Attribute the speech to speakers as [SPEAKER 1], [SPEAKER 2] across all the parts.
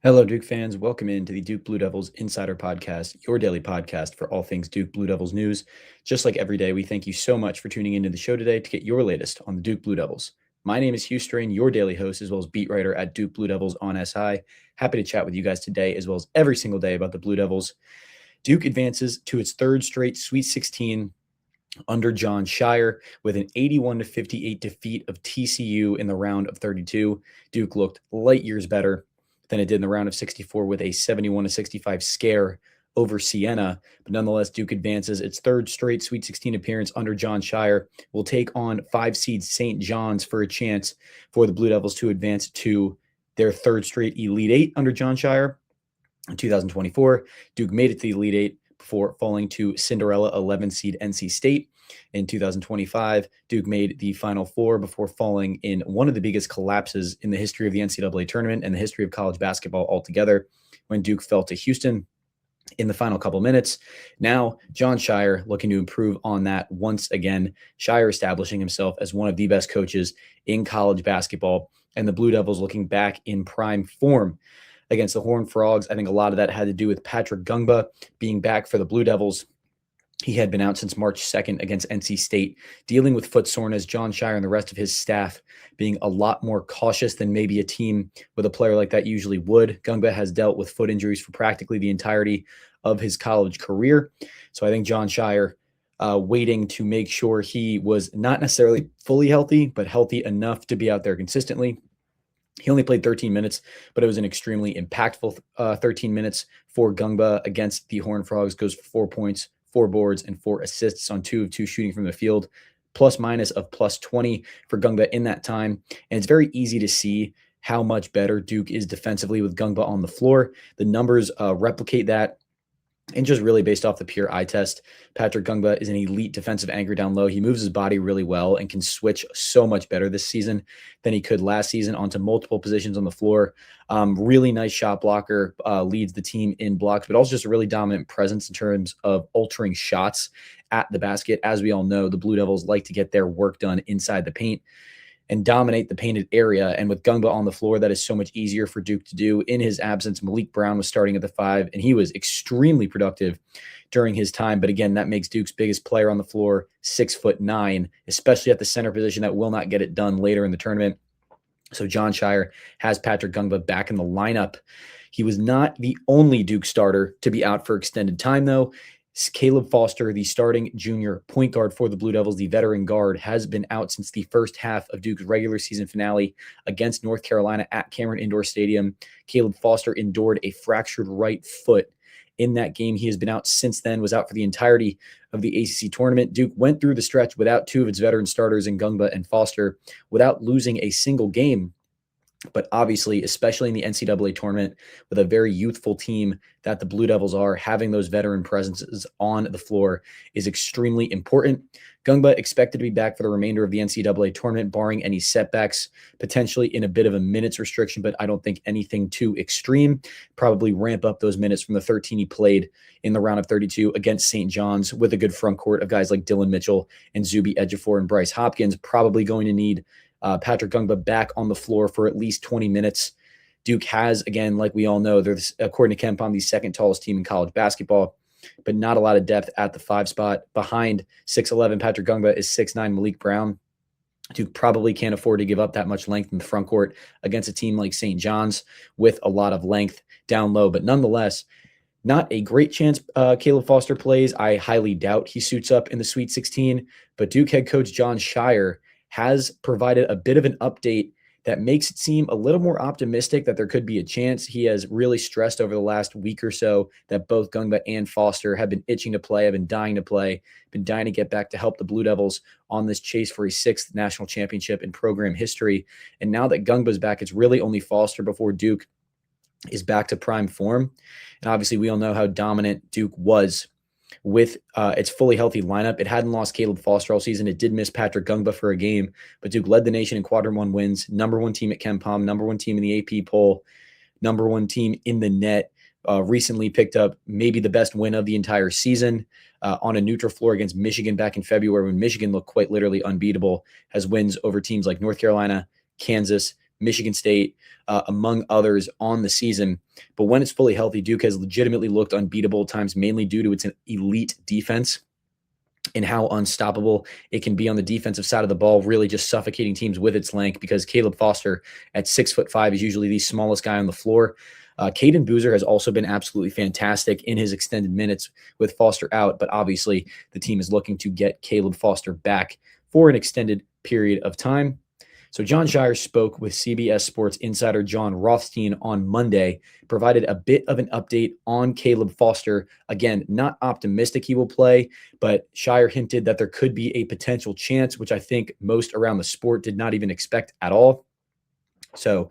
[SPEAKER 1] Hello, Duke fans. Welcome into the Duke Blue Devils Insider Podcast, your daily podcast for all things Duke Blue Devils news. Just like every day, we thank you so much for tuning into the show today to get your latest on the Duke Blue Devils. My name is Hugh Strain, your daily host, as well as beat writer at Duke Blue Devils on SI. Happy to chat with you guys today, as well as every single day about the Blue Devils. Duke advances to its third straight Sweet 16 under John Scheyer with an 81-58 defeat of TCU in the round of 32. Duke looked light years better than it did in the round of 64 with a 71-65 scare over Siena. But nonetheless, Duke advances its third straight Sweet 16 appearance under John Scheyer. Will take on 5-seed St. John's for a chance for the Blue Devils to advance to their third straight Elite Eight under John Scheyer. In 2024, Duke made it to the Elite Eight before falling to Cinderella 11-seed NC State. In 2025, Duke made the Final Four before falling in one of the biggest collapses in the history of the NCAA tournament and the history of college basketball altogether, when Duke fell to Houston in the final couple minutes. Now, John Scheyer looking to improve on that once again. Scheyer establishing himself as one of the best coaches in college basketball, and the Blue Devils looking back in prime form against the Horned Frogs. I think a lot of that had to do with Patrick Gungba being back for the Blue Devils. He had been out since March 2nd against NC State, dealing with foot soreness. John Scheyer and the rest of his staff being a lot more cautious than maybe a team with a player like that usually would. Gungba has dealt with foot injuries for practically the entirety of his college career. So I think John Scheyer waiting to make sure he was not necessarily fully healthy, but healthy enough to be out there consistently. He only played 13 minutes, but it was an extremely impactful 13 minutes for Gungba against the Horned Frogs. Goes for 4 points, 4 boards, and 4 assists on 2 of 2 shooting from the field. Plus minus of plus 20 for Gungba in that time. And it's very easy to see how much better Duke is defensively with Gungba on the floor. The numbers replicate that. And just really based off the pure eye test, Patrick Gungba is an elite defensive anchor down low. He moves his body really well and can switch so much better this season than he could last season onto multiple positions on the floor. Really nice shot blocker, leads the team in blocks, but also just a really dominant presence in terms of altering shots at the basket. As we all know, the Blue Devils like to get their work done inside the paint and dominate the painted area. And with Gungba on the floor, that is so much easier for Duke to do. In his absence, Malik Brown was starting at the 5, and he was extremely productive during his time. But again, that makes Duke's biggest player on the floor 6'9", especially at the center position. That will not get it done later in the tournament. So John Scheyer has Patrick Gungba back in the lineup. He was not the only Duke starter to be out for extended time, though. Caleb Foster, the starting junior point guard for the Blue Devils, the veteran guard, has been out since the first half of Duke's regular season finale against North Carolina at Cameron Indoor Stadium. Caleb Foster endured a fractured right foot in that game. He has been out since then, was out for the entirety of the ACC tournament. Duke went through the stretch without 2 of its veteran starters in Gungba and Foster without losing a single game. But obviously, especially in the NCAA tournament, with a very youthful team that the Blue Devils are, having those veteran presences on the floor is extremely important. Gungba expected to be back for the remainder of the NCAA tournament, barring any setbacks, potentially in a bit of a minutes restriction, but I don't think anything too extreme. Probably ramp up those minutes from the 13 he played in the round of 32 against St. John's with a good front court of guys like Dylan Mitchell and Zuby Ejiofor and Bryce Hopkins. Probably going to need Patrick Gungba back on the floor for at least 20 minutes. Duke has, again, like we all know, they're, according to KenPom, the second tallest team in college basketball, but not a lot of depth at the 5 spot. Behind 6'11", Patrick Gungba is 6'9", Malik Brown. Duke probably can't afford to give up that much length in the front court against a team like St. John's with a lot of length down low. But nonetheless, not a great chance Caleb Foster plays. I highly doubt he suits up in the Sweet 16, but Duke head coach John Scheyer has provided a bit of an update that makes it seem a little more optimistic that there could be a chance. He has really stressed over the last week or so that both Gungba and Foster have been itching to play, have been dying to play, been dying to get back to help the Blue Devils on this chase for a 6th national championship in program history. And now that Gungba's back, it's really only Foster before Duke is back to prime form. And obviously we all know how dominant Duke was with its fully healthy lineup. It hadn't lost Caleb Foster all season. It did miss Patrick Gungba for a game, but Duke led the nation in quadrant 1 wins, number 1 team at KenPom, number 1 team in the AP poll, number 1 team in the net. Recently picked up maybe the best win of the entire season on a neutral floor against Michigan back in February when Michigan looked quite literally unbeatable, has wins over teams like North Carolina, Kansas, Michigan State, among others on the season. But when it's fully healthy, Duke has legitimately looked unbeatable at times, mainly due to its elite defense and how unstoppable it can be on the defensive side of the ball, really just suffocating teams with its length, because Caleb Foster at 6'5" is usually the smallest guy on the floor. Caden Boozer has also been absolutely fantastic in his extended minutes with Foster out, but obviously the team is looking to get Caleb Foster back for an extended period of time. So Jon Scheyer spoke with CBS Sports insider John Rothstein on Monday, provided a bit of an update on Caleb Foster. Again, not optimistic he will play, but Scheyer hinted that there could be a potential chance, which I think most around the sport did not even expect at all. So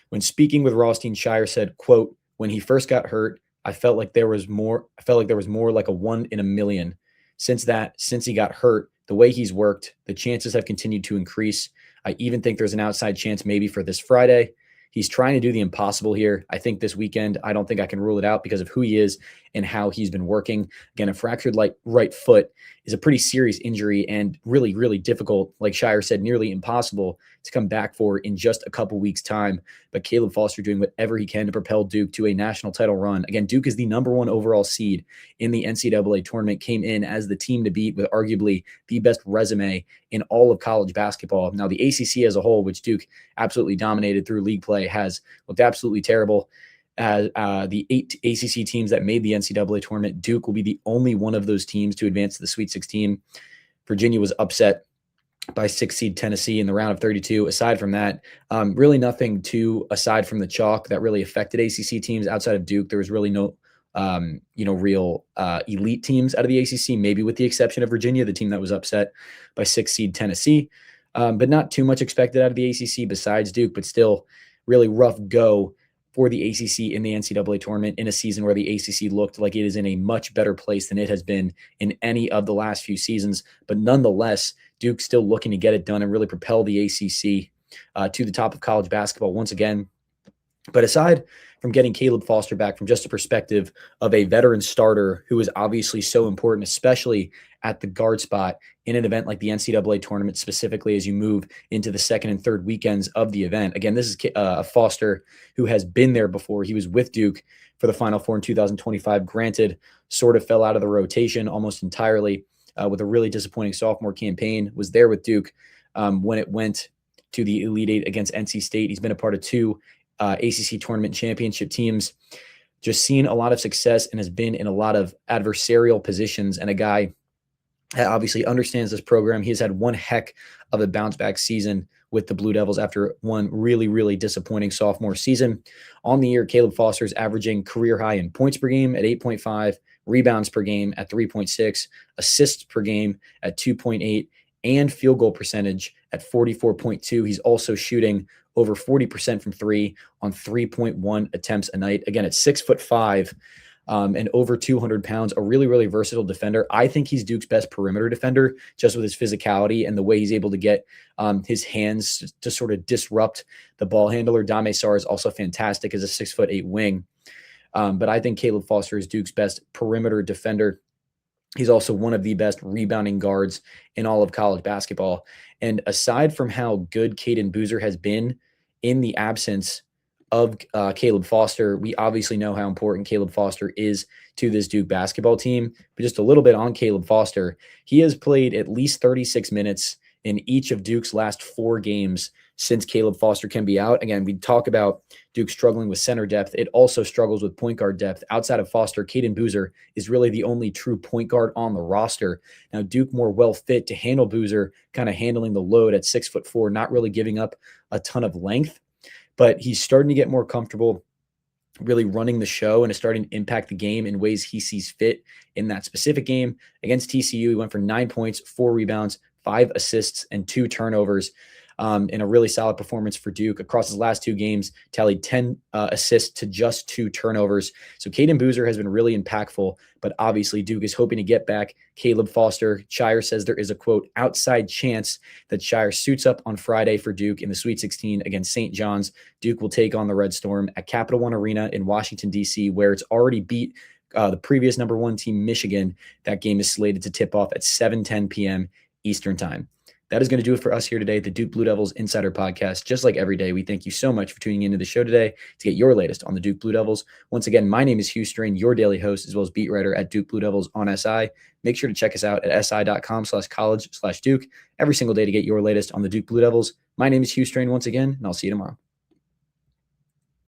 [SPEAKER 1] when speaking with Rothstein, Scheyer said, quote, "When he first got hurt, I felt like there was more like a 1 in a million. Since he got hurt, the way he's worked, the chances have continued to increase. I even think there's an outside chance maybe for this Friday. He's trying to do the impossible here. I think this weekend, I don't think I can rule it out because of who he is and how he's been working. Again, a fractured right foot is a pretty serious injury and really, really difficult, like Scheyer said, nearly impossible to come back for in just a couple weeks' time. But Caleb Foster doing whatever he can to propel Duke to a national title run. Again, Duke is the #1 overall seed in the NCAA tournament, came in as the team to beat with arguably the best resume in all of college basketball. Now, the ACC as a whole, which Duke absolutely dominated through league play, has looked absolutely terrible. The 8 ACC teams that made the NCAA tournament, Duke will be the only one of those teams to advance to the Sweet 16. Virginia was upset by 6 seed Tennessee in the round of 32. Aside from that, really nothing aside from the chalk that really affected ACC teams outside of Duke. There was really no real elite teams out of the ACC, maybe with the exception of Virginia, the team that was upset by 6 seed Tennessee. But not too much expected out of the ACC besides Duke, but still really rough go for the ACC in the NCAA tournament in a season where the ACC looked like it is in a much better place than it has been in any of the last few seasons. But nonetheless, Duke still looking to get it done and really propel the ACC to the top of college basketball once again. But aside from getting Caleb Foster back from just a perspective of a veteran starter who is obviously so important, especially at the guard spot in an event like the NCAA tournament, specifically as you move into the second and third weekends of the event. Again, this is a Foster who has been there before. He was with Duke for the Final Four in 2025. Granted, sort of fell out of the rotation almost entirely with a really disappointing sophomore campaign. Was there with Duke when it went to the Elite Eight against NC State. He's been a part of 2 ACC tournament championship teams, just seen a lot of success and has been in a lot of adversarial positions, and a guy that obviously understands this program. He has had one heck of a bounce back season with the Blue Devils after one really, really disappointing sophomore season. On the year, Caleb Foster is averaging career high in points per game at 8.5, rebounds per game at 3.6, assists per game at 2.8, and field goal percentage at 44.2. He's also shooting over 40% from 3 on 3.1 attempts a night. Again, at 6'5", and over 200 pounds, a really, really versatile defender. I think he's Duke's best perimeter defender, just with his physicality and the way he's able to get his hands to sort of disrupt the ball handler. Dame Sarr is also fantastic as a 6'8" wing. But I think Caleb Foster is Duke's best perimeter defender. He's also one of the best rebounding guards in all of college basketball. And aside from how good Caden Boozer has been in the absence of Caleb Foster, we obviously know how important Caleb Foster is to this Duke basketball team. But just a little bit on Caleb Foster, he has played at least 36 minutes in each of Duke's last 4 games since Caleb Foster can be out. Again, we talk about Duke struggling with center depth. It also struggles with point guard depth. Outside of Foster, Caden Boozer is really the only true point guard on the roster. Now, Duke more well fit to handle Boozer, kind of handling the load at 6'4", not really giving up a ton of length, but he's starting to get more comfortable really running the show and is starting to impact the game in ways he sees fit in that specific game. Against TCU, he went for 9 points, 4 rebounds, 5 assists, and 2 turnovers. In a really solid performance for Duke. Across his last 2 games, tallied 10 assists to just 2 turnovers. So Caden Boozer has been really impactful, but obviously Duke is hoping to get back Caleb Foster. Scheyer says there is a, quote, outside chance that Scheyer suits up on Friday for Duke in the Sweet 16 against St. John's. Duke will take on the Red Storm at Capital One Arena in Washington, D.C., where it's already beat the previous #1 team, Michigan. That game is slated to tip off at 7:10 p.m. Eastern time. That is going to do it for us here today at the Duke Blue Devils Insider Podcast. Just like every day, we thank you so much for tuning into the show today to get your latest on the Duke Blue Devils. Once again, my name is Hugh Strain, your daily host, as well as beat writer at Duke Blue Devils on SI. Make sure to check us out at si.com/college/Duke every single day to get your latest on the Duke Blue Devils. My name is Hugh Strain once again, and I'll see you tomorrow.